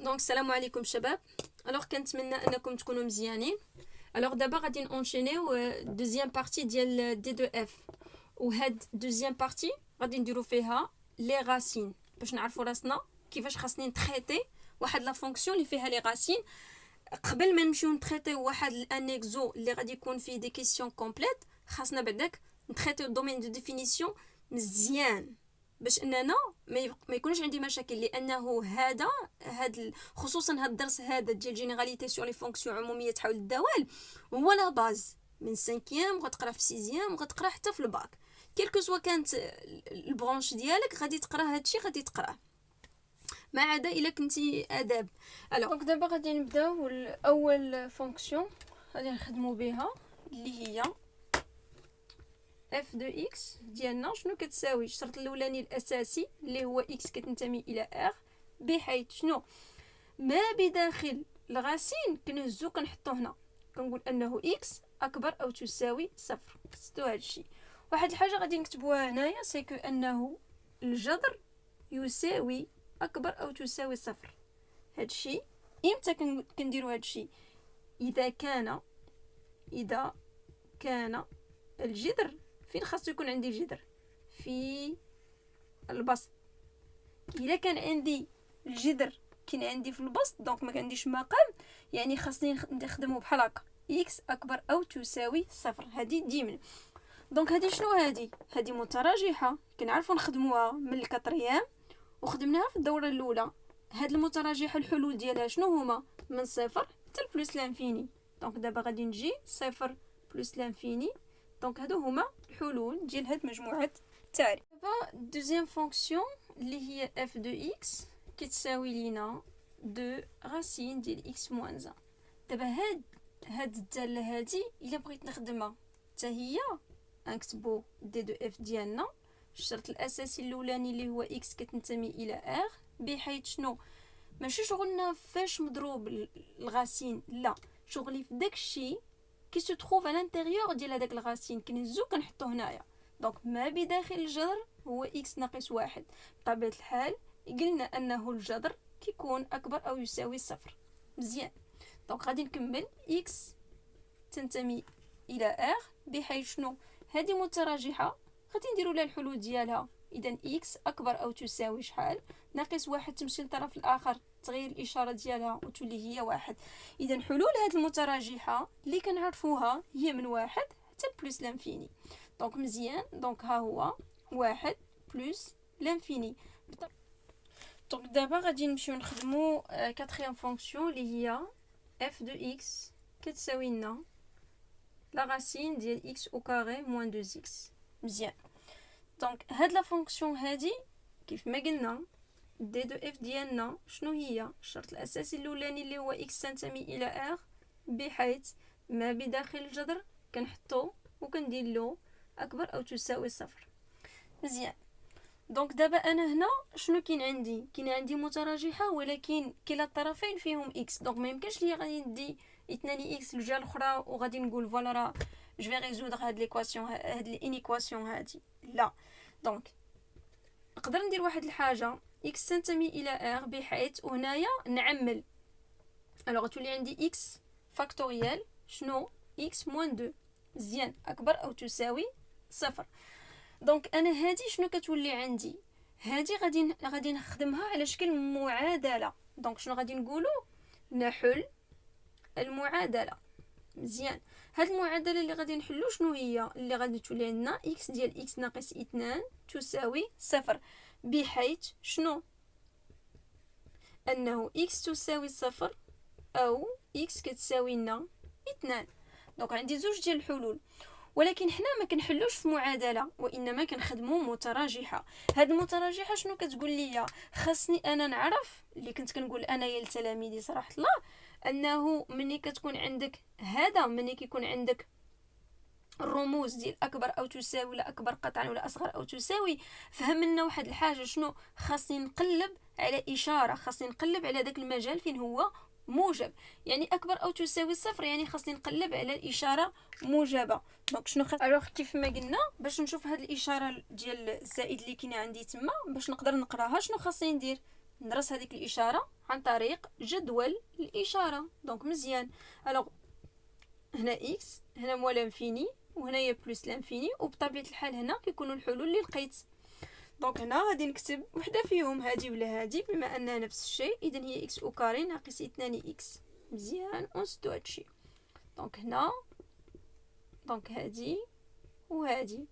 دونك السلام عليكم شباب. الوغ كنتمنى انكم تكونوا مزيانين. الوغ دابا غادي نونشينيو دوزيام بارتي ديال دي دو اف، وهاد دوزيام بارتي غادي نديرو فيها لي غاسين باش نعرفوا راسنا كيفاش خاصني نتريتي واحد لا فونكسيون اللي فيها لي غاسين. قبل ما نمشيو نتريتيو واحد الانيكزو اللي غادي يكون فيه دي كيسيون كومبليت، خاصنا بعداك نتريتيو الدومين دو ديفينيسيون مزيان باش اننا ما يكونش عندي مشاكل، لانه هاد خصوصا هاد الدرس هذا ديال جينيراليتي سور لي فونكسيون عموميه حول الدوال هو لا باز من 5 غتقرا في 6 وغتقرا حتى في الباك، كيلكو سوا كانت البرونش ديالك غادي تقرا هادشي، غادي تقراه ما عدا الا كنتي اداب. دونك دابا غادي نبداو الاول فونكسيون غادي نخدموا بها اللي هي اف دو اكس ديالنا. شنو كتساوي؟ الشرط الاولاني الاساسي اللي هو اكس كتنتمي الى ار، بحيث شنو ما بداخل الغاسين كنهزو كنحطو هنا، كنقول انه اكس اكبر او تساوي صفر. كتستو هادشي. واحد الحاجه غادي نكتبوها هنايا سيكو انه الجذر يساوي اكبر او تساوي صفر. هادشي امتى كنديرو هادشي؟ اذا كان الجذر فين خاصو يكون عندي الجذر؟ في البسط. الا كان عندي الجذر كاين عندي في البسط دونك ما عنديش مقام، يعني خاصني نخدمه بحال هكا اكس اكبر او تساوي صفر. هذه ديما دونك هذه شنو؟ هذه متراجحه كنعرفوا نخدموها من الكاتريام وخدمناها في الدوره الاولى. هاد المتراجحه الحلول ديالها شنو هما؟ من صفر حتى بلس لانفيني. دونك دابا غادي نجي صفر بلس لانفيني. دونك هادو هما الحلول ديال هاد مجموعه التعريف. دابا دوزيام فونكسيون اللي هي اف دو اكس كتساوي لينا دو راسين ديال اكس موان 1. دابا هاد الداله هادي الا بغيت نخدمها حتى هي نكتبو دي دو اف ديالنا. الشرط الاساسي الاولاني اللي هو اكس كتنتمي الى ار، بحيث شنو ماشي شغلنا فاش مضروب الغاسين، لا شغلي في داكشي كي سو تروف على الانتيريور ديال هذاك الغاسين كنهزو كنحطو هنايا. دونك ما بداخل الجذر هو اكس ناقص واحد. بطبيعه الحال قلنا انه الجذر كيكون اكبر او يساوي صفر. مزيان. دونك غادي نكمل اكس تنتمي الى ار، بحيث شنو هذه متراجحه غادي نديرو لها الحلول ديالها. اذا اكس اكبر او تساوي شحال؟ ناقص واحد تمشي للطرف الاخر تغير الاشاره ديالها وتولي هي واحد. اذا حلول هذه المتراجحه اللي كنعرفوها هي من واحد حتى بلس لانفيني. دونك مزيان. دونك ها هو واحد بلس لانفيني. دونك دابا غادي نمشيو نخدمو كاتريام فونكسيون اللي هي اف دو اكس كتساوي لنا لا راسين ديال اكس او كاري موان 2 اكس. مزيان. دونك هاد لا فونكسيون هادي كيف ما قلنا دي دو اف ديالنا شنو هي؟ الشرط الاساسي الاولاني اللي هو اكس تنتمي الى ار، بحيث ما بداخل الجذر كنحطو وكندير له اكبر او تساوي صفر. مزيان. دونك دابا انا هنا شنو كاين عندي متراجحه ولكن كلا الطرفين فيهم اكس. دونك ما يمكنش ليا غادي ندي اثنان اكس الجهه الاخرى وغادي نقول فوالا راه جو في ريزودر هاد ليكواسيون هاد الانيكواسيون هادي، لا. دونك نقدر ندير واحد الحاجه اكس تنتمي الى ار، بحيث هنايا نعمل. الوغ تولي عندي اكس فاكتوريال شنو اكس موان 2. مزيان. اكبر او تساوي صفر. دونك انا هادي شنو كتولي عندي؟ هادي غادي نخدمها على شكل معادله. دونك شنو غادي نقولوا؟ نحل المعادله. مزيان. هاد المعادله اللي غادي نحلو شنو هي؟ اللي غادي تولي عندنا اكس ديال اكس ناقص 2 تساوي صفر، بحيث شنو انه اكس تساوي صفر او اكس كتساوي لنا 2. دونك عندي زوج ديال الحلول، ولكن حنا ما كنحلوش في معادله وانما كنخدموا متراجحه. هاد المتراجحه شنو كتقول لي؟ خاصني انا نعرف اللي كنت كنقول انايا لتلاميذي صراحه الله، انه ملي كتكون عندك هذا، ملي كيكون عندك الرموز ديال اكبر او تساوي ولا اكبر قطعا ولا اصغر او تساوي، فهم لنا واحد الحاجه شنو خاصني نقلب على اشاره، خاصني نقلب على داك المجال فين هو موجب. يعني اكبر او تساوي صفر يعني خاصني نقلب على الاشاره موجبه. دونك شنو الوغ كيف ما قلنا باش نشوف هاد الاشاره ديال الزائد اللي كاينه عندي تما باش نقدر نقراها شنو خاصني ندير؟ ندرس هذيك الاشاره عن طريق جدول الاشاره. دونك مزيان. الوغ هنا اكس، هنا موال انفيني، وهنايا بلس لانفيني، وبطبيعه الحال هنا كيكونوا الحلول اللي لقيت. دونك هنا غادي نكتب وحده فيهم، هادي ولا هادي، بما انها نفس الشيء اذا هي اكس او كاري ناقص 2 اكس. مزيان، ونسدو هادشي. دونك هنا دونك هادي وهادي.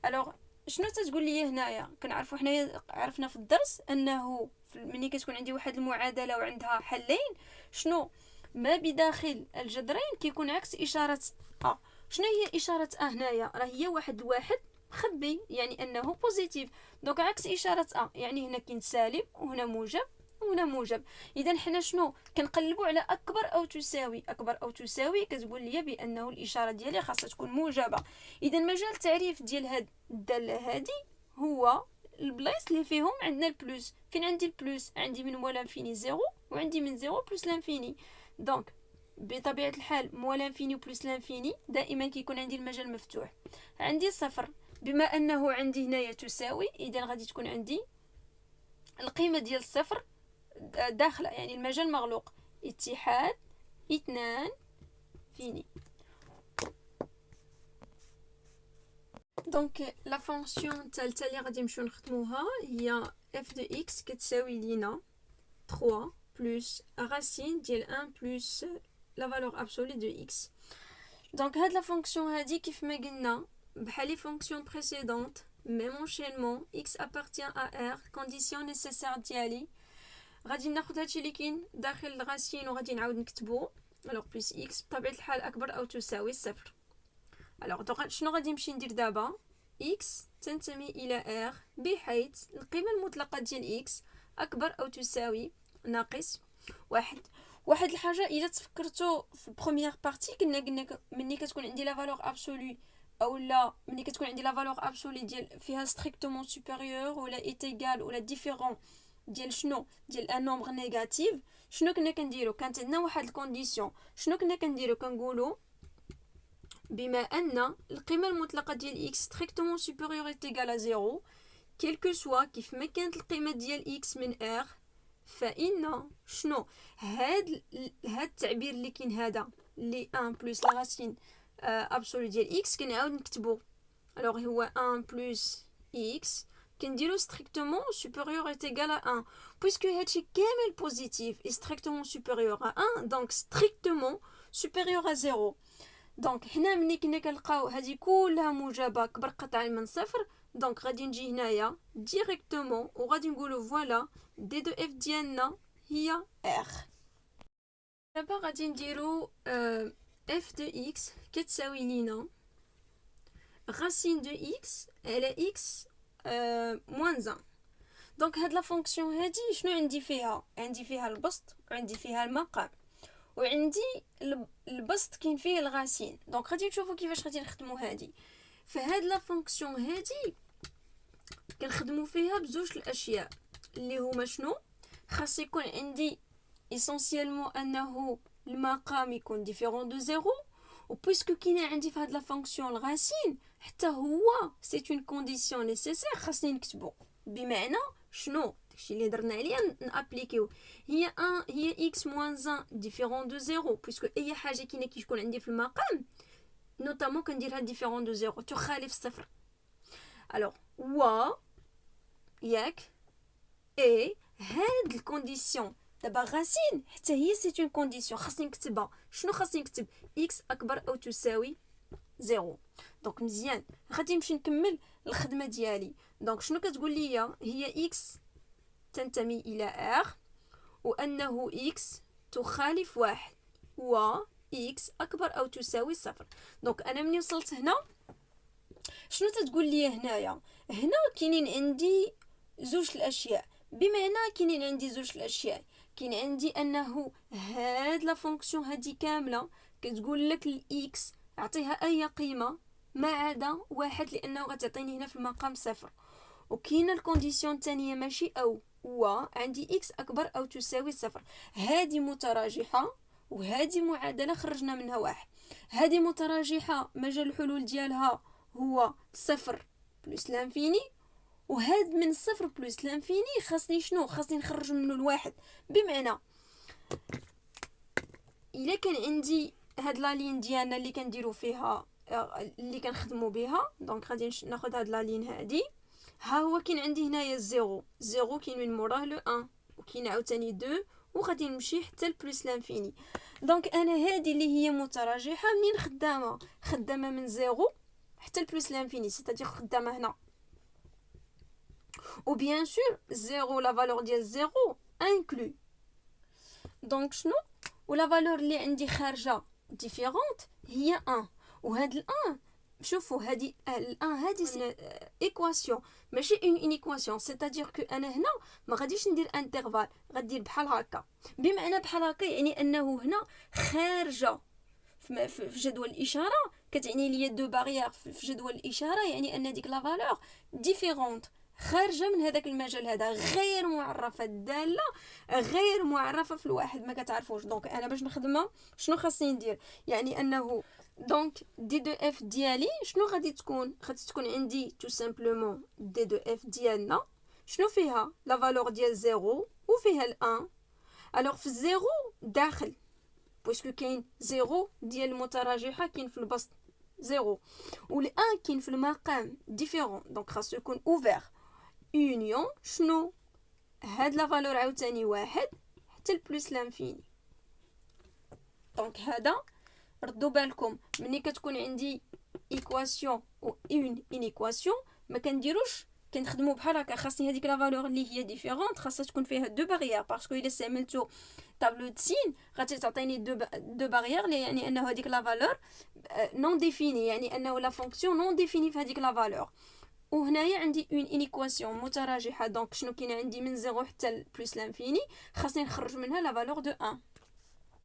الوغ شنو تتقول لي هنايا؟ كنعرفوا حنايا عرفنا في الدرس انه ملي كتكون عندي واحد المعادله وعندها حلين، شنو ما بداخل الجذرين كيكون عكس اشاره ا. شنو هي اشاره ا هنايا؟ راه هي واحد مخبي، يعني انه بوزيتيف. دونك عكس اشاره ا يعني هنا كاين سالب، وهنا موجب، وهنا موجب. اذا حنا شنو كنقلبوا على اكبر او تساوي. اكبر او تساوي كتقول لي بانه الاشاره ديالي خاصها تكون موجبه. اذا مجال التعريف ديال هاد الداله هادي هو البلايص اللي فيهم عندنا البلوس. فين عندي البلوس؟ عندي من موال انفيني زيرو، وعندي من زيرو بلس لانفيني. دونك بطبيعه الحال موال انفيني بلس لانفيني دائما كيكون عندي المجال مفتوح. عندي صفر، بما انه عندي هنايا تساوي، اذا غادي تكون عندي القيمه ديال الصفر داخله، يعني المجال مغلوق. اتحاد 2 فيني. دونك لا فونكسيون الثالثه اللي غادي نمشيو نخدموها هي اف دو اكس كتساوي لينا 3 بلس راسين ديال 1 بلس لا فالور ابسولي دو اكس. دونك هاد لا فونكسيون هادي كيف ما قلنا بحال لي فونكسيون بريسيدونت، ميم انشينمون اكس ابارتيان ا ار، كونديسيون نيسيسير ديالي غادي ناخذ هادشي اللي كاين داخل الغاسين وغادي نعاود نكتبو. الوغ بلس اكس بطبيعه الحال اكبر او تساوي صفر. الوغ دونك شنو غادي نمشي ندير دابا؟ اكس تنتمي الى ار بحيث القيمه المطلقه ديال اكس اكبر او تساوي ناقص واحد. واحد الحاجه الا تفكرتوا في بروميير بارتي قلنا ملي كتكون عندي لا فالور ابسولي اولا ملي كتكون عندي لا فالور ابسولي ديال فيها ستريكتومون سوبيريور ولا ايتيغال ولا ديفيرون ديال شنو ديال ان نومبر نيجاتيف، شنو كنا كنديرو؟ كانت عندنا واحد الكونديسيون. شنو كنا كنديرو؟ كنقولوا بما ان القيمه المطلقه ديال اكس ستريكتومون سوبيريور ايتيغال زيرو، كيلكو سوا كيف ما كانت القيمه ديال اكس من ار، فان شنو هاد التعبير اللي كاين هذا اللي 1 بلس لا راسين ابسولو ديال اكس كنعاود نكتبو. الوغ هو 1 بلس اكس كنديرو ستريكتومون سوبيريور ايتيغال ا 1 بويسكو هادشي كامل بوزيتيف اي ستريكتومون سوبيريور ا 1 دونك ستريكتومون سوبيريور ا زيرو. دونك هنا ملي كنا كنلقاو هذه كلها موجبه كبر قطعا من صفر، دونك غادي نجي هنايا ديريكتومون وغادي نقولوا فوالا دي دو اف ديالنا هي ار. دابا غادي نديرو اف دو اكس كتساوي لينا راسين دو اكس على اكس موان 1. دونك هاد لا فونكسيون هادي شنو عندي فيها؟ عندي فيها البسط وعندي فيها المقام وعندي البسط كاين فيه الغاسين. دونك غادي نشوفوا كيفاش غادي نخدموا هادي. فهاد لا فونكسيون هادي كنخدموا فيها بزوج الاشياء اللي هما شنو؟ خاص يكون عندي اسونسيالمون انه المقام يكون ديفيرون دو زيرو، وبويسكو كاين عندي في هاد لا فونكسيون الغاسين حتى هو سي اون كونديسيون نيسيسير خاصني نكتبو. بمعنى شنو داكشي اللي درنا عليه نابليكيو هي اكس موان 1 ديفيرون دو زيرو، بويسكو اي حاجه كاينه كتكون عندي في المقام نوتامون كنديرها ديفيرون دو زيرو تخالف الصفر. الوغ و ياك اي هاد الكونديسيون دابا غاسين حتى هي سي اون كونديسيون خاصني نكتبها. شنو خاصني نكتب؟ اكس اكبر او تساوي زيرو. دونك مزيان غادي نمشي نكمل الخدمه ديالي. دونك شنو كتقول لي؟ هي اكس تنتمي الى ار وانه اكس تخالف واحد و اكس اكبر او تساوي صفر. دونك انا مني وصلت هنا شنو تتقول لي هنايا؟ هنا كاينين عندي زوج الاشياء. بمعنى كاينين عندي زوج الاشياء، كاين عندي انه هاد لا فونكسيون هادي كامله كتقول لك الاكس اعطيها اي قيمه ما عدا واحد لانه غتعطيني هنا في المقام صفر. وكاينه الكونديسيون الثانيه ماشي او هو عندي اكس اكبر او تساوي صفر. هذه متراجحه وهذه معادله خرجنا منها واحد. هذه متراجحه مجال الحلول ديالها هو صفر بلس لانفيني، وهاد من صفر بلس لانفيني خاصني شنو؟ خاصني نخرج منه الواحد. بمعنى الا كان عندي هاد لا لين ديالنا اللي كنديرو فيها اللي كنخدموا بها، دونك غادي ناخذ هاد لا لين هادي. ها هو كاين عندي هنايا زيرو كاين من موراه لو 1 وكاين عاوتاني 2 وغادي نمشي حتى البلس لانفيني. دونك انا هذه اللي هي متراجحه منين خدامه من زيرو حتى البلس لانفيني، سيتادير خدامه هنا. و بيان سور زيرو لا فالور ديال زيرو انكلو. دونك شنو؟ ولا فالور اللي عندي خارجه ديفيرونت هي 1. وهاد ال1 شوفوا هادي ال1 هادي ايكواسيون ماشي اون ايكواسيون، سيتادير كو انا هنا ما غاديش ندير انترفال، غادير بحال هكا. بمعنى بحال هكا يعني انه هنا خارجه في جدول الاشاره، كتعني ليا دو باريير في جدول الاشاره، يعني ان ديك لا فالور ديفيرونت خارجه من هذاك المجال هذا، غير معرفه، الداله غير معرفه في الواحد ما كتعرفوش. دونك انا باش نخدمها شنو خاصني ندير؟ يعني انه دونك دي دو اف ديالي شنو غادي تكون عندي تو سامبلومون دي دو اف ديالنا شنو فيها؟ لا فالور ديال زيرو وفيها الان. الوغ في الزيرو داخل بويسكو كاين زيرو ديال المتراجحه كاين في البسط زيرو، والان كاين في المقام ديفيرون، دونك خاصو يكون اوفير يونيون شنو هاد لا فالور عاوتاني واحد حتى البلس لانفيني. دونك هذا ردوا بالكم ملي كتكون عندي ايكواسيون و اون ايكواسيون ما كنديروش كنخدموا بحال هكا. خاصني هذيك لا فالور اللي هي ديفيرونت خاصها تكون فيها دو باريير، باسكو الا استعملتو طابلو د سين غادي تعطيني دو باريير، اللي يعني انه هذيك لا فالور نون ديفيني، يعني انه لا فونكسيون نون ديفيني في هذيك لا فالور. وهنايا عندي اون ايكواسيون متراجحه، دونك شنو كاين عندي من 0 حتى بلس لانفيني، خاصني نخرج منها لا فالور دو 1.